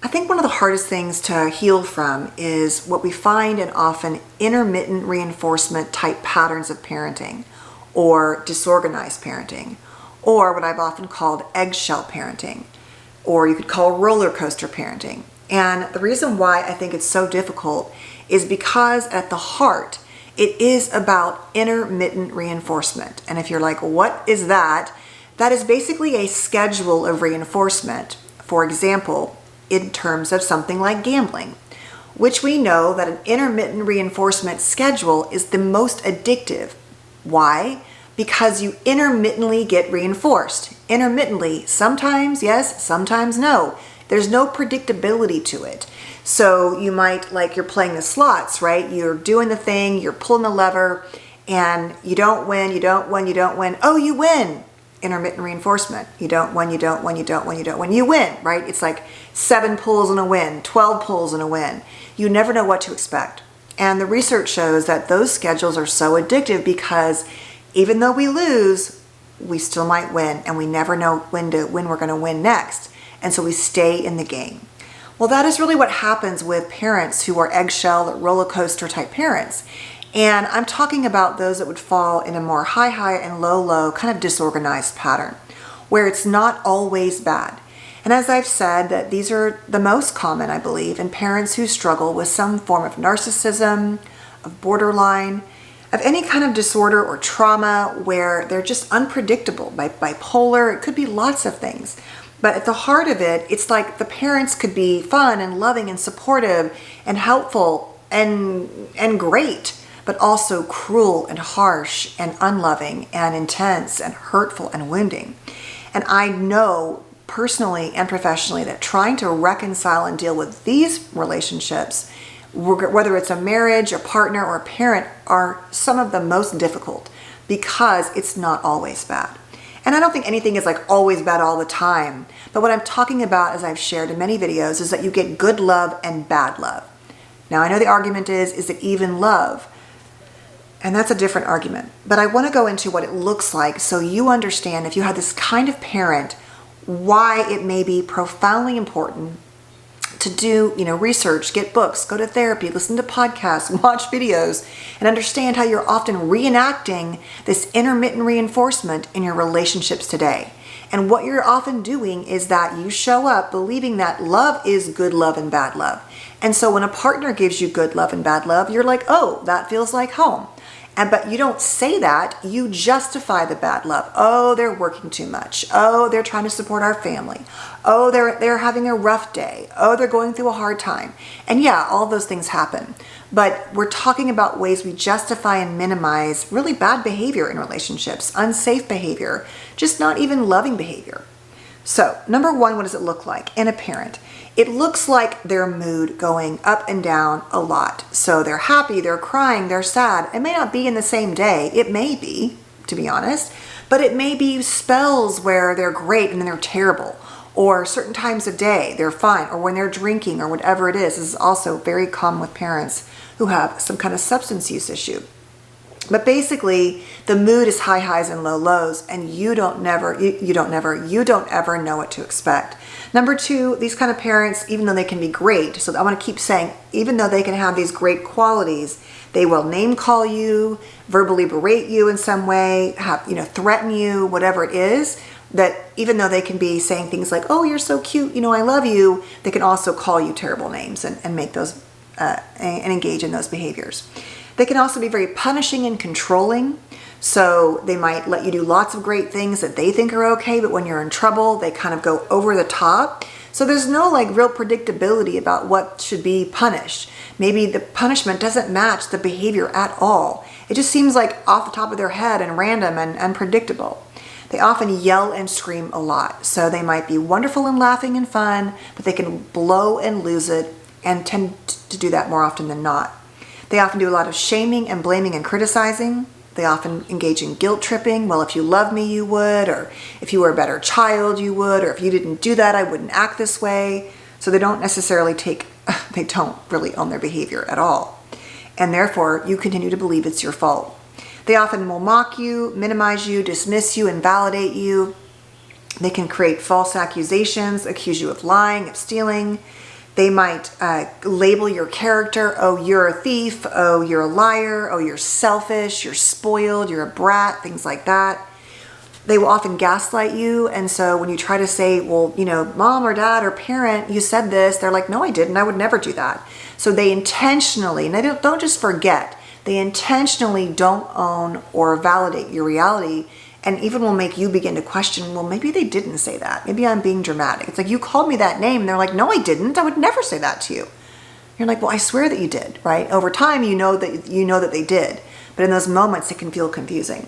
think one of the hardest things to heal from is what we find in often intermittent reinforcement type patterns of parenting, or disorganized parenting, or what I've often called eggshell parenting, or you could call roller coaster parenting. And the reason why I think it's so difficult is because at the heart, it is about intermittent reinforcement. And if you're like, what is that? That is basically a schedule of reinforcement. For example, in terms of something like gambling, which we know that an intermittent reinforcement schedule is the most addictive. Why? Because you intermittently get reinforced. Intermittently, sometimes yes, sometimes no. There's no predictability to it. So you might, like you're playing the slots, right? You're doing the thing, you're pulling the lever, and you don't win, you don't win, you don't win. Oh, you win. Intermittent reinforcement. You don't win, you don't win, you don't win, you don't win. You win, right? It's like 7 pulls and a win, 12 pulls and a win. You never know what to expect. And the research shows that those schedules are so addictive because even though we lose, we still might win, and we never know when we're going to win next. And so we stay in the game. Well, that is really what happens with parents who are eggshell or roller coaster type parents. And I'm talking about those that would fall in a more high and low kind of disorganized pattern, where it's not always bad. And as I've said, that these are the most common, I believe, in parents who struggle with some form of narcissism, of borderline, of any kind of disorder or trauma where they're just unpredictable, bipolar, it could be lots of things. But at the heart of it, it's like the parents could be fun and loving and supportive and helpful and great, but also cruel and harsh and unloving and intense and hurtful and wounding. And I know personally and professionally that trying to reconcile and deal with these relationships, whether it's a marriage, a partner, or a parent, are some of the most difficult because it's not always bad. And I don't think anything is like always bad all the time. But what I'm talking about, as I've shared in many videos, is that you get good love and bad love. Now, I know the argument is it even love? And that's a different argument. But I want to go into what it looks like so you understand, if you have this kind of parent, why it may be profoundly important to do, research, get books, go to therapy, listen to podcasts, watch videos, and understand how you're often reenacting this intermittent reinforcement in your relationships today. And what you're often doing is that you show up believing that love is good love and bad love. And so when a partner gives you good love and bad love, you're like, oh, that feels like home. But you don't say that, you justify the bad love. Oh, they're working too much. Oh, they're trying to support our family. Oh, they're having a rough day. Oh, they're going through a hard time. And yeah, all those things happen. But we're talking about ways we justify and minimize really bad behavior in relationships, unsafe behavior, just not even loving behavior. So, number one, what does it look like in a parent? It looks like their mood going up and down a lot. So they're happy, they're crying, they're sad. It may not be in the same day. It may be, to be honest, but it may be spells where they're great and then they're terrible. Or certain times of day, they're fine. Or when they're drinking or whatever it is. This is also very common with parents who have some kind of substance use issue. But basically, the mood is high highs and low lows, and you don't ever know what to expect. Number two, these kind of parents, even though they can be great, so I want to keep saying, even though they can have these great qualities, they will name call you, verbally berate you in some way, threaten you, whatever it is. That even though they can be saying things like, oh, you're so cute, I love you, they can also call you terrible names and make those and engage in those behaviors. They can also be very punishing and controlling. So they might let you do lots of great things that they think are okay, but when you're in trouble, they kind of go over the top. So there's no real predictability about what should be punished. Maybe the punishment doesn't match the behavior at all. It just seems like off the top of their head and random and unpredictable. They often yell and scream a lot. So they might be wonderful and laughing and fun, but they can blow and lose it and tend to do that more often than not. They often do a lot of shaming and blaming and criticizing. They often engage in guilt tripping. Well, if you love me, you would, or if you were a better child, you would, or if you didn't do that, I wouldn't act this way. So they don't really own their behavior at all. And therefore, you continue to believe it's your fault. They often will mock you, minimize you, dismiss you, invalidate you. They can create false accusations, accuse you of lying, of stealing. They might label your character. Oh, you're a thief. Oh, you're a liar. Oh, you're selfish. You're spoiled. You're a brat. Things like that. They will often gaslight you. And so when you try to say, well, mom or dad or parent, you said this, they're like, no, I didn't. I would never do that. So they intentionally, and they don't just forget, they intentionally don't own or validate your reality, and even will make you begin to question, well, maybe they didn't say that. Maybe I'm being dramatic. It's like, you called me that name. And they're like, no, I didn't. I would never say that to you. You're like, well, I swear that you did, right? Over time, you know that they did. But in those moments, it can feel confusing.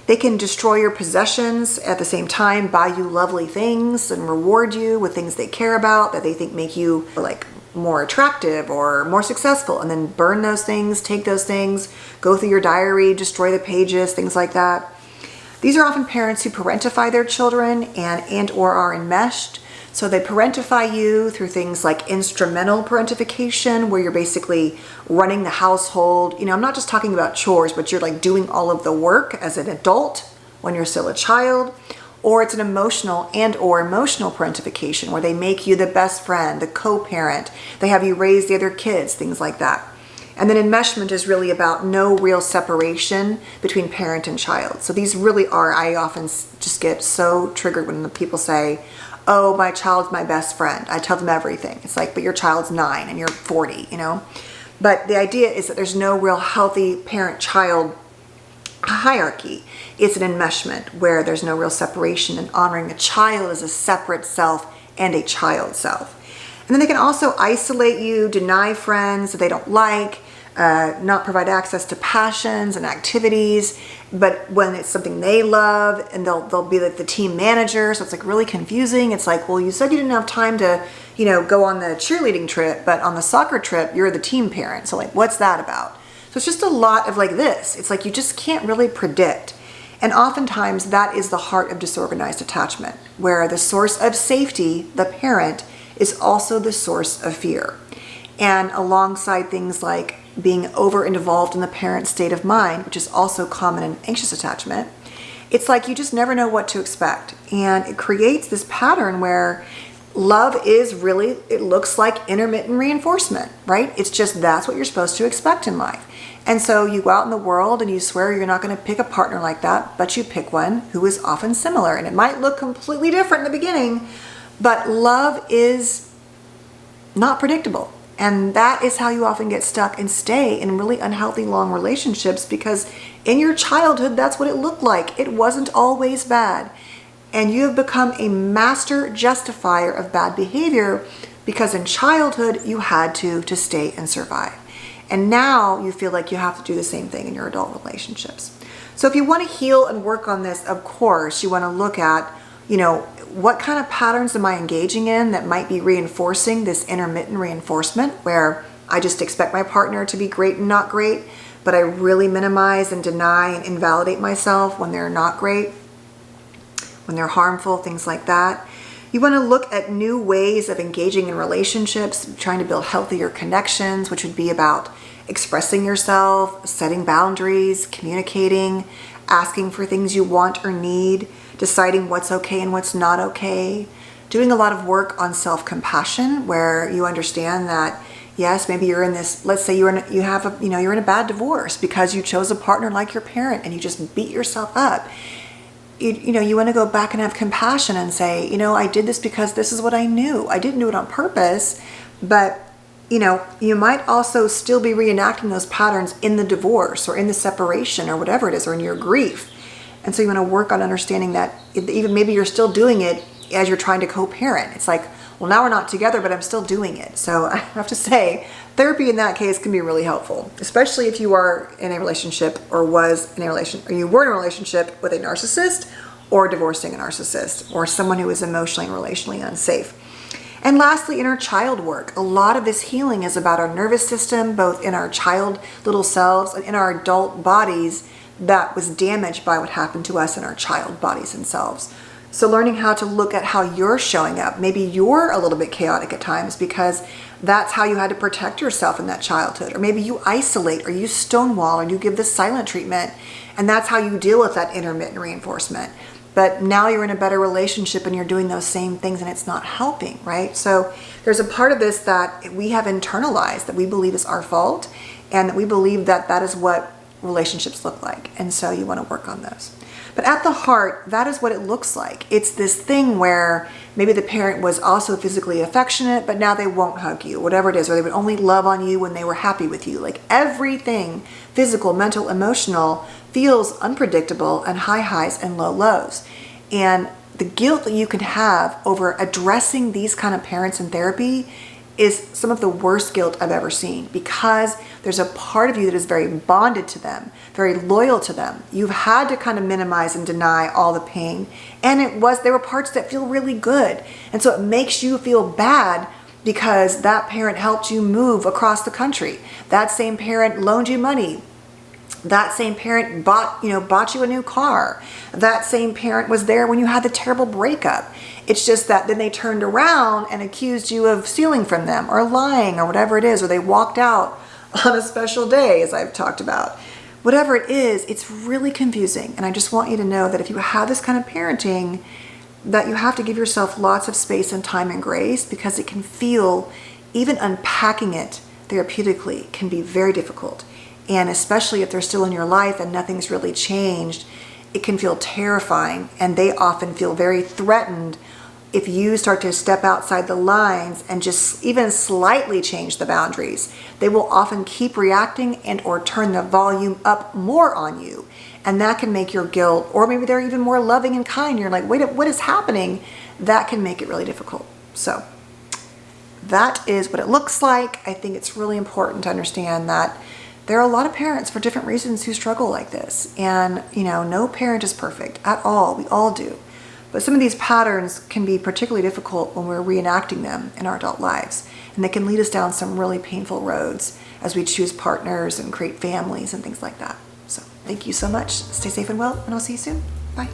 They can destroy your possessions at the same time, buy you lovely things and reward you with things they care about that they think make you like more attractive or more successful, and then burn those things, take those things, go through your diary, destroy the pages, things like that. These are often parents who parentify their children and or are enmeshed. So they parentify you through things like instrumental parentification, where you're basically running the household. I'm not just talking about chores, but you're like doing all of the work as an adult when you're still a child. Or it's an emotional and or emotional parentification, where they make you the best friend, the co-parent. They have you raise the other kids, things like that. And then enmeshment is really about no real separation between parent and child. So these really are, I often just get so triggered when the people say, oh, my child's my best friend. I tell them everything. It's like, but your child's 9 and you're 40, But the idea is that there's no real healthy parent-child hierarchy. It's an enmeshment where there's no real separation and honoring a child as a separate self and a child self. And then they can also isolate you, deny friends that they don't like, not provide access to passions and activities. But when it's something they love, and they'll be like the team manager, so it's like really confusing. It's like, well, you said you didn't have time to, go on the cheerleading trip, but on the soccer trip, you're the team parent. So like, what's that about? So it's just a lot of like this. It's like you just can't really predict. And oftentimes that is the heart of disorganized attachment, where the source of safety, the parent, is also the source of fear. And alongside things like being over-involved in the parent's state of mind, which is also common in anxious attachment, it's like you just never know what to expect. And it creates this pattern where love is really, it looks like intermittent reinforcement, right? It's just that's what you're supposed to expect in life. And so you go out in the world and you swear you're not going to pick a partner like that, but you pick one who is often similar. And it might look completely different in the beginning, but love is not predictable. And that is how you often get stuck and stay in really unhealthy long relationships, because in your childhood, that's what it looked like. It wasn't always bad. And you have become a master justifier of bad behavior because in childhood, you had to stay and survive. And now you feel like you have to do the same thing in your adult relationships. So if you want to heal and work on this, of course, you want to look at, what kind of patterns am I engaging in that might be reinforcing this intermittent reinforcement, where I just expect my partner to be great and not great, but I really minimize and deny and invalidate myself when they're not great, when they're harmful, things like that. You want to look at new ways of engaging in relationships, trying to build healthier connections, which would be about expressing yourself, setting boundaries, communicating, asking for things you want or need, deciding what's okay and what's not okay, doing a lot of work on self-compassion, where you understand that, yes, maybe you're in this, let's say you're in a bad divorce because you chose a partner like your parent and you just beat yourself up. You want to go back and have compassion and say, I did this because this is what I knew. I didn't do it on purpose, but you might also still be reenacting those patterns in the divorce or in the separation or whatever it is, or in your grief. And so you want to work on understanding that even maybe you're still doing it as you're trying to co-parent. It's like, well, now we're not together, but I'm still doing it. So I have to say, therapy in that case can be really helpful, especially if you are in a relationship or you were in a relationship with a narcissist, or divorcing a narcissist, or someone who is emotionally and relationally unsafe. And lastly, inner child work. A lot of this healing is about our nervous system, both in our child little selves and in our adult bodies that was damaged by what happened to us in our child bodies and selves. So learning how to look at how you're showing up. Maybe you're a little bit chaotic at times because that's how you had to protect yourself in that childhood. Or maybe you isolate, or you stonewall, or you give the silent treatment, and that's how you deal with that intermittent reinforcement. but now you're in a better relationship and you're doing those same things and it's not helping, right? So there's a part of this that we have internalized, that we believe is our fault, and that we believe that that is what relationships look like. And so you want to work on those. But at the heart, that is what it looks like. It's this thing where maybe the parent was also physically affectionate, but now they won't hug you, whatever it is, or they would only love on you when they were happy with you. Like everything, physical, mental, emotional, feels unpredictable and high highs and low lows. And the guilt that you can have over addressing these kind of parents in therapy is some of the worst guilt I've ever seen, because there's a part of you that is very bonded to them, very loyal to them. You've had to kind of minimize and deny all the pain. And there were parts that feel really good. And so it makes you feel bad because that parent helped you move across the country. That same parent loaned you money. That same parent bought you a new car. That same parent was there when you had the terrible breakup. It's just that then they turned around and accused you of stealing from them or lying or whatever it is, or they walked out on a special day, as I've talked about. Whatever it is, it's really confusing. And I just want you to know that if you have this kind of parenting, that you have to give yourself lots of space and time and grace, because it can feel, even unpacking it therapeutically can be very difficult. And especially if they're still in your life and nothing's really changed, it can feel terrifying. And they often feel very threatened if you start to step outside the lines and just even slightly change the boundaries. They will often keep reacting and or turn the volume up more on you. And that can make your guilt, or maybe they're even more loving and kind. You're like, wait, what is happening? That can make it really difficult. So that is what it looks like. I think it's really important to understand that there are a lot of parents for different reasons who struggle like this. And, no parent is perfect at all. We all do. But some of these patterns can be particularly difficult when we're reenacting them in our adult lives. And they can lead us down some really painful roads as we choose partners and create families and things like that. So thank you so much. Stay safe and well, and I'll see you soon. Bye.